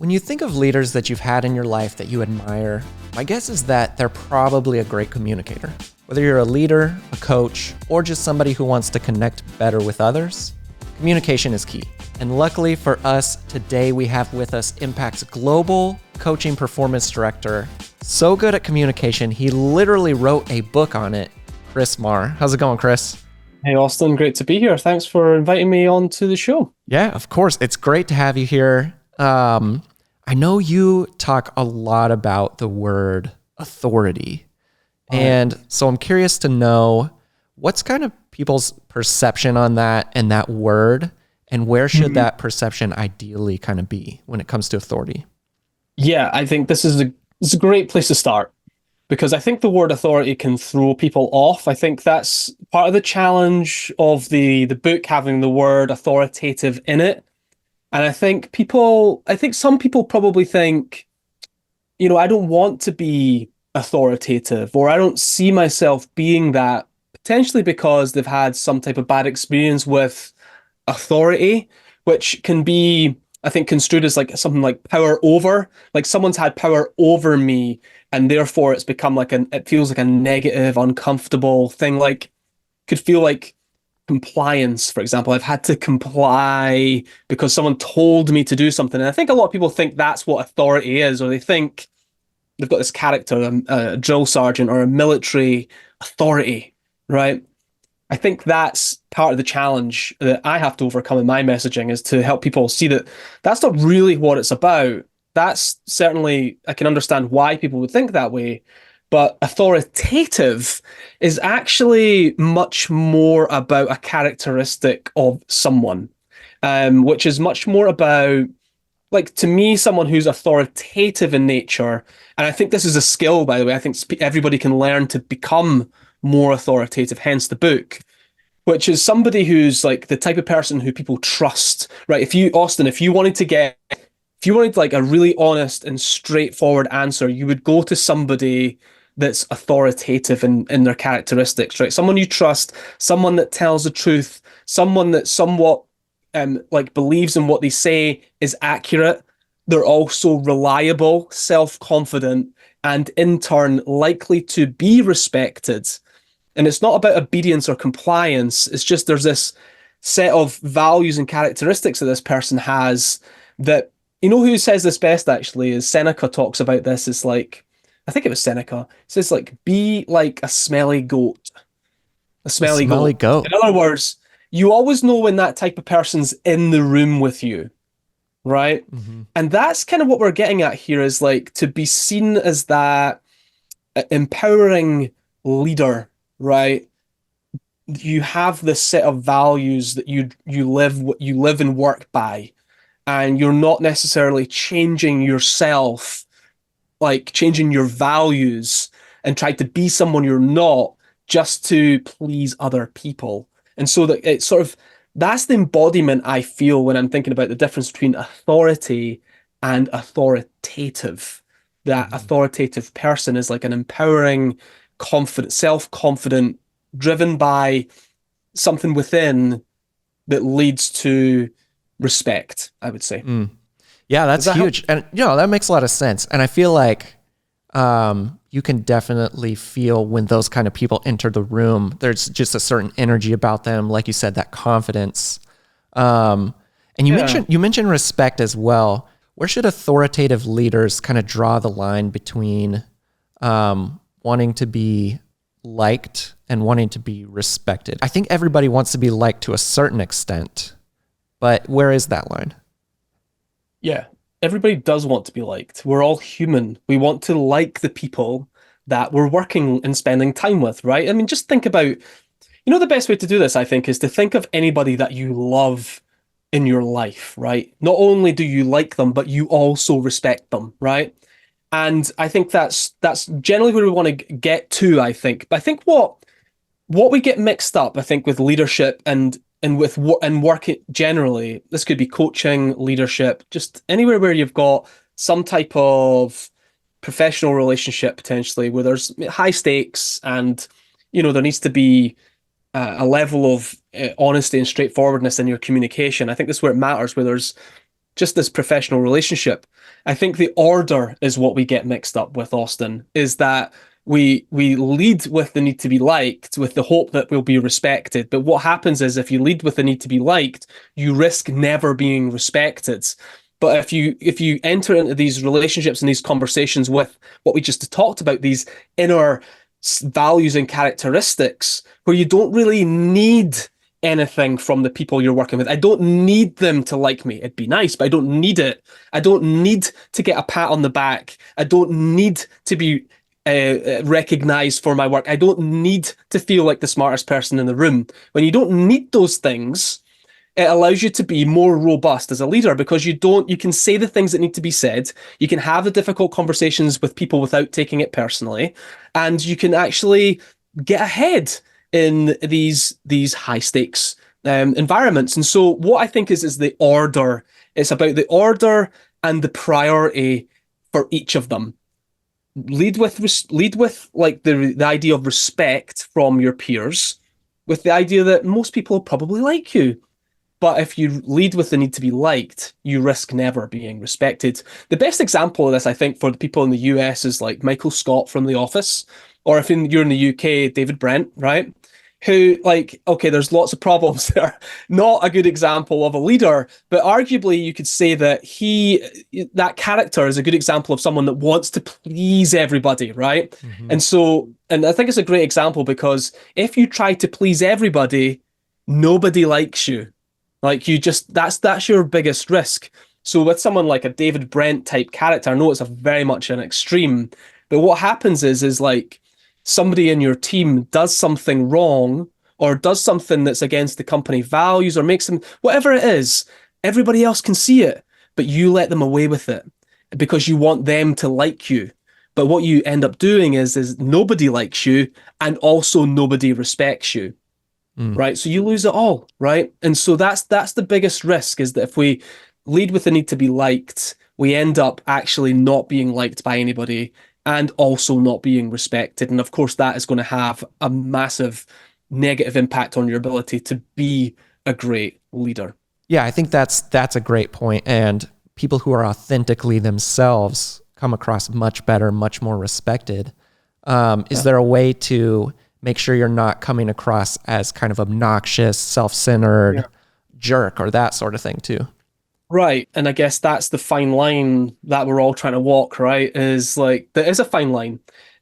When you think of leaders that you've had in your life that you admire, my guess is that they're probably a great communicator. Whether you're a leader, a coach, or just somebody who wants to connect better with others, communication is key. And luckily for us, today we have with us Impact's Global Coaching Performance Director. So good at communication, he literally wrote a book on it, Chris Marr. How's it going, Chris? Hey, Austin, great to be here. Thanks for inviting me on to the show. Yeah, of course. It's great to have you here. I know you talk a lot about the word authority. And so I'm curious to know what's kind of people's perception on that and that word, and where should that perception ideally kind of be when it comes to authority? Yeah, I think this is a great place to start because I think the word authority can throw people off. I think that's part of the challenge of the book having the word authoritative in it. And I think some people probably think, I don't want to be authoritative, or I don't see myself being that, potentially because they've had some type of bad experience with authority, which can be, I think, construed as like something like power over, like someone's had power over me, and therefore it's become it feels like a negative, uncomfortable thing. Like, could feel like compliance, for example. I've had to comply because someone told me to do something. And I think a lot of people think that's what authority is, or they think they've got this character, a drill sergeant or a military authority, right? I think that's part of the challenge that I have to overcome in my messaging, is to help people see that that's not really what it's about. That's certainly, I can understand why people would think that way, but authoritative is actually much more about a characteristic of someone, which is much more about, like, to me, someone who's authoritative in nature. And I think this is a skill, by the way. I think everybody can learn to become more authoritative, hence the book, which is somebody who's like the type of person who people trust, right? If you wanted like a really honest and straightforward answer, you would go to somebody that's authoritative in their characteristics, right? Someone you trust, someone that tells the truth, someone that somewhat believes in what they say is accurate. They're also reliable, self-confident, and in turn likely to be respected. And it's not about obedience or compliance. It's just there's this set of values and characteristics that this person has that, who says this best actually is Seneca talks about this. It's like, I think it was Seneca. It says like, be like a smelly goat. A A smelly smelly goat. goat. In other words, you always know when that type of person's in the room with you, right? Mm-hmm. And that's kind of what we're getting at here, is like to be seen as that empowering leader, right? You have this set of values that you live and work by, and you're not necessarily changing yourself, like changing your values and try to be someone you're not just to please other people. And so that it's sort of, that's the embodiment I feel when I'm thinking about the difference between authority and authoritative. That authoritative person is like an empowering, confident, self-confident, driven by something within that leads to respect, I would say. Yeah, Does that's that help? huge. And that makes a lot of sense. And I feel like you can definitely feel when those kind of people enter the room. There's just a certain energy about them, like you said, that confidence. And Yeah. you mentioned respect as well. Where should authoritative leaders kind of draw the line between wanting to be liked and wanting to be respected? I think everybody wants to be liked to a certain extent, but where is that line? Yeah, everybody does want to be liked. We're all human. We want to like the people that we're working and spending time with, right? I mean, just think about, the best way to do this, I think, is to think of anybody that you love in your life, right? Not only do you like them, but you also respect them, right? And I think that's generally where we want to get to, I think. But I think what we get mixed up, I think, with leadership and with and work generally, this could be coaching, leadership, just anywhere where you've got some type of professional relationship potentially where there's high stakes, and there needs to be a level of honesty and straightforwardness in your communication. I think this is where it matters, where there's just this professional relationship. I think the order is what we get mixed up with, Austin, is that we lead with the need to be liked with the hope that we'll be respected. But what happens is if you lead with the need to be liked, you risk never being respected. But if you enter into these relationships and these conversations with what we just talked about, these inner values and characteristics, where you don't really need anything from the people you're working with. I don't need them to like me. It'd be nice, but I don't need it. I don't need to get a pat on the back. I don't need to be recognized for my work. I don't need to feel like the smartest person in the room. When you don't need those things, it allows you to be more robust as a leader, because you can say the things that need to be said. You can have the difficult conversations with people without taking it personally, and you can actually get ahead in these high stakes environments. And so what I think is the order. It's about the order and the priority for each of them. Lead with like the idea of respect from your peers, with the idea that most people probably like you. But if you lead with the need to be liked, you risk never being respected. The best example of this, I think, for the people in the US is like Michael Scott from The Office, or if you're in the UK, David Brent, right? Who, like, okay, there's lots of problems there. Not a good example of a leader, but arguably you could say that that character is a good example of someone that wants to please everybody, right? Mm-hmm. And I think it's a great example, because if you try to please everybody, nobody likes you. Like, that's your biggest risk. So with someone like a David Brent type character, I know it's very much an extreme, but what happens is like somebody in your team does something wrong, or does something that's against the company values, or makes them, whatever it is, everybody else can see it, but you let them away with it because you want them to like you. But what you end up doing is nobody likes you, and also nobody respects you. Right. So you lose it all. Right. And so that's the biggest risk, is that if we lead with the need to be liked, we end up actually not being liked by anybody, and also not being respected. And of course, that is going to have a massive negative impact on your ability to be a great leader. Yeah, I think that's a great point. And people who are authentically themselves come across much better, much more respected. Is there a way to make sure you're not coming across as kind of obnoxious, self-centered jerk, or that sort of thing too? Right. And I guess that's the fine line that we're all trying to walk, right? Is like, there is a fine line.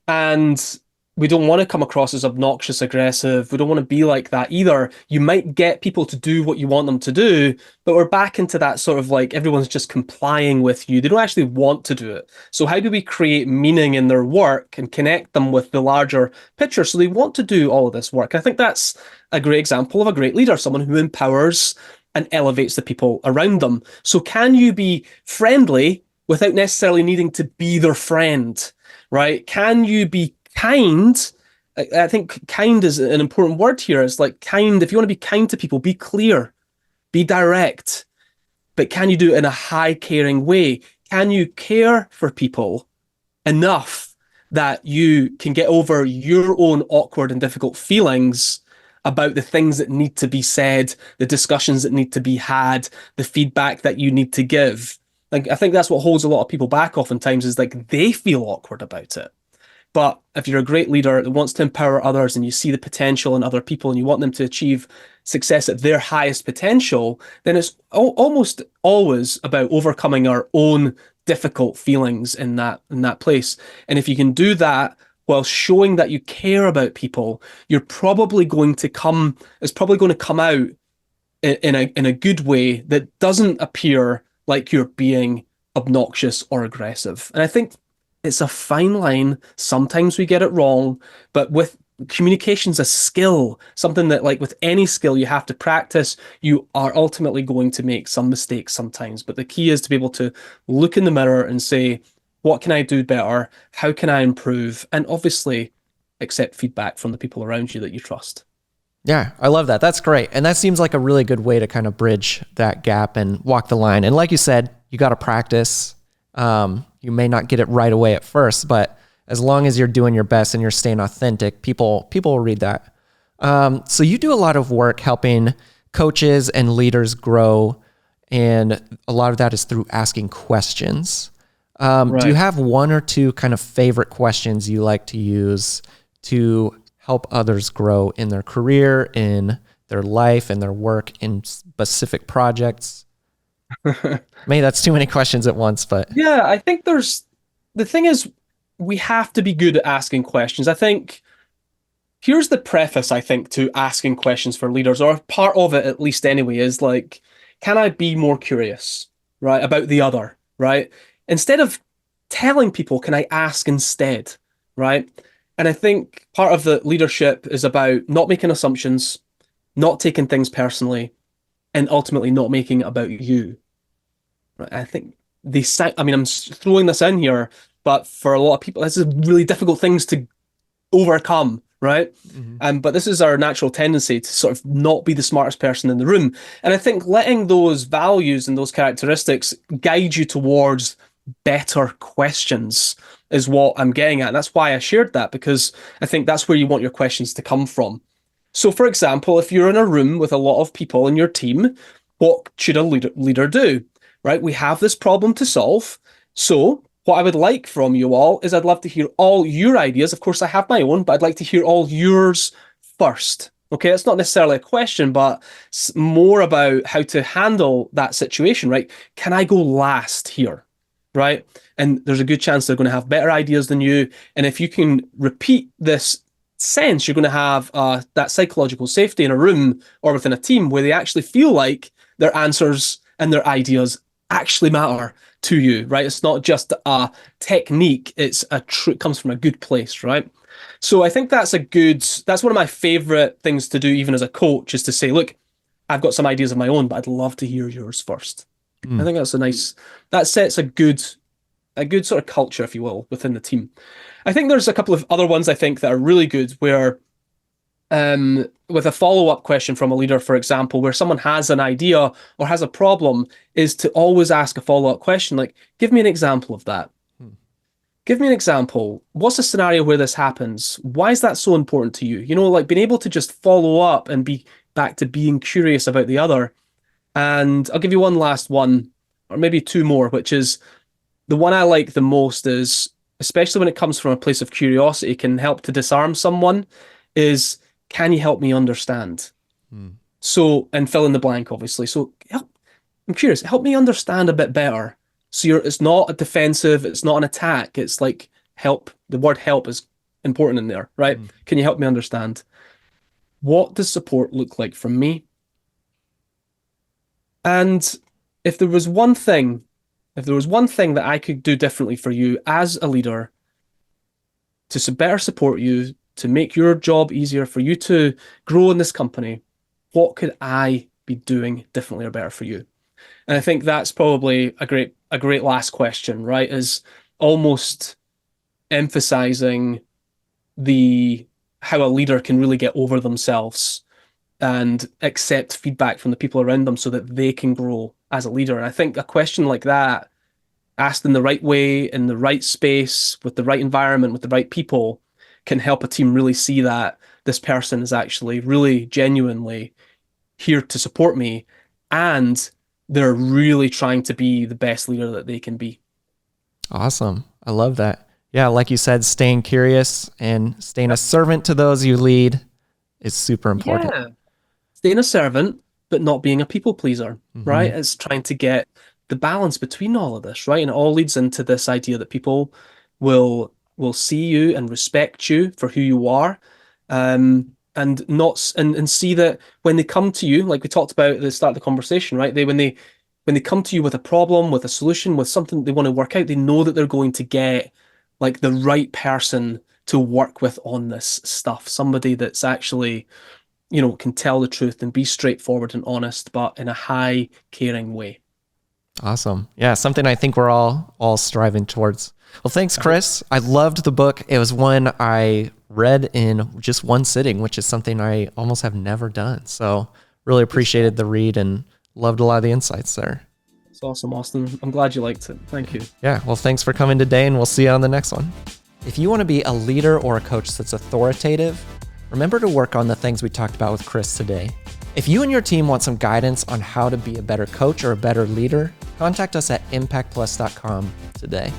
And we don't want to come across as obnoxious, aggressive. We don't want to be like that either. You might get people to do what you want them to do, but we're back into that sort of like everyone's just complying with you. They don't actually want to do it. So how do we create meaning in their work and connect them with the larger picture so they want to do all of this work? I think that's a great example of a great leader, someone who empowers and elevates the people around them. So can you be friendly without necessarily needing to be their friend, right? Can you be kind? I think kind is an important word here. It's like kind. If you want to be kind to people, be clear, be direct, but can you do it in a high caring way? Can you care for people enough that you can get over your own awkward and difficult feelings about the things that need to be said, the discussions that need to be had, the feedback that you need to give? Like, I think that's what holds a lot of people back oftentimes, is like they feel awkward about it. But if you're a great leader that wants to empower others, and you see the potential in other people, and you want them to achieve success at their highest potential, then it's almost always about overcoming our own difficult feelings in that place. And if you can do that while showing that you care about people, it's probably going to come out in a good way that doesn't appear like you're being obnoxious or aggressive. And I think it's a fine line. Sometimes we get it wrong, but with communication's a skill, something that, like with any skill, you have to practice. You are ultimately going to make some mistakes sometimes, but the key is to be able to look in the mirror and say, what can I do better? How can I improve? And obviously accept feedback from the people around you that you trust. Yeah, I love that. That's great. And that seems like a really good way to kind of bridge that gap and walk the line. And like you said, you got to practice. You may not get it right away at first, but as long as you're doing your best and you're staying authentic, people will read that. So you do a lot of work helping coaches and leaders grow And a lot of that is through asking questions. Do you Right. have one or two kind of favorite questions you like to use to help others grow in their career, in their life, in their work, in specific projects? Maybe that's too many questions at once, but Yeah, I think the thing is, we have to be good at asking questions. I think here's the preface, I think, to asking questions for leaders, or part of it at least anyway, is like, can I be more curious, right, about the other, right? Instead of telling people, can I ask instead, right? And I think part of the leadership is about not making assumptions, not taking things personally, and ultimately not making it about you. Right? I think I mean, I'm throwing this in here, but for a lot of people, this is really difficult things to overcome, right? Mhm. But this is our natural tendency to sort of not be the smartest person in the room. And I think letting those values and those characteristics guide you towards better questions is what I'm getting at. And that's why I shared that, because I think that's where you want your questions to come from. So, for example, if you're in a room with a lot of people in your team, what should a leader do? Right? We have this problem to solve. So, what I would like from you all is I'd love to hear all your ideas. Of course, I have my own, but I'd like to hear all yours first. Okay, it's not necessarily a question, but it's more about how to handle that situation, right? Can I go last here? Right? And there's a good chance they're going to have better ideas than you. And if you can repeat this sense, you're going to have that psychological safety in a room or within a team where they actually feel like their answers and their ideas actually matter to you, right? It's not just a technique; it comes from a good place, right? So I think that's one of my favorite things to do, even as a coach, is to say, look, I've got some ideas of my own, but I'd love to hear yours first. I Mm. think that sets a good sort of culture, if you will, within the team. I think there's a couple of other ones I think that are really good where with a follow-up question from a leader, for example, where someone has an idea or has a problem, is to always ask a follow-up question like, give me an example of that. Hmm. Give me an example. What's a scenario where this happens? Why is that so important to you? You know, like being able to just follow up and be back to being curious about the other. And I'll give you one last one, or maybe two more, which is the one I like the most is, especially when it comes from a place of curiosity, can help to disarm someone, is can you help me understand? Hmm. So, and fill in the blank, obviously. So, I'm curious, help me understand a bit better. So it's not a defensive, it's not an attack. It's like help. The word help is important in there, right? Hmm. Can you help me understand? What does support look like from me? And if there was one thing, if there was one thing that I could do differently for you as a leader to better support you, to make your job easier for you to grow in this company, what could I be doing differently or better for you? And I think that's probably a great last question, right? Is almost emphasizing the how a leader can really get over themselves and accept feedback from the people around them so that they can grow as a leader. And I think a question like that, asked in the right way, in the right space, with the right environment, with the right people, can help a team really see that this person is actually really genuinely here to support me and they're really trying to be the best leader that they can be. Awesome. I love that. Yeah, like you said, staying curious and staying a Yep. servant to those you lead is super important. Yeah. Staying a servant, but not being a people pleaser, Hmm. right? It's trying to get the balance between all of this, right? And it all leads into this idea that people will see you and respect you for who you are, and not and see that when they come to you, like we talked about at the start of the conversation, right? When they come to you with a problem, with a solution, with something they want to work out, they know that they're going to get like the right person to work with on this stuff, somebody that's actually can tell the truth and be straightforward and honest, but in a high, caring way. Awesome. Yeah, something I think we're all striving towards. Well, thanks, I hope. Chris. I loved the book. It was one I read in just one sitting, which is something I almost have never done. So really appreciated the read and loved a lot of the insights there. It's awesome, Austin. I'm glad you liked it. Thank you. Yeah, well, thanks for coming today, and we'll see you on the next one. If you want to be a leader or a coach that's authoritative, remember to work on the things we talked about with Chris today. If you and your team want some guidance on how to be a better coach or a better leader, contact us at impactplus.com today.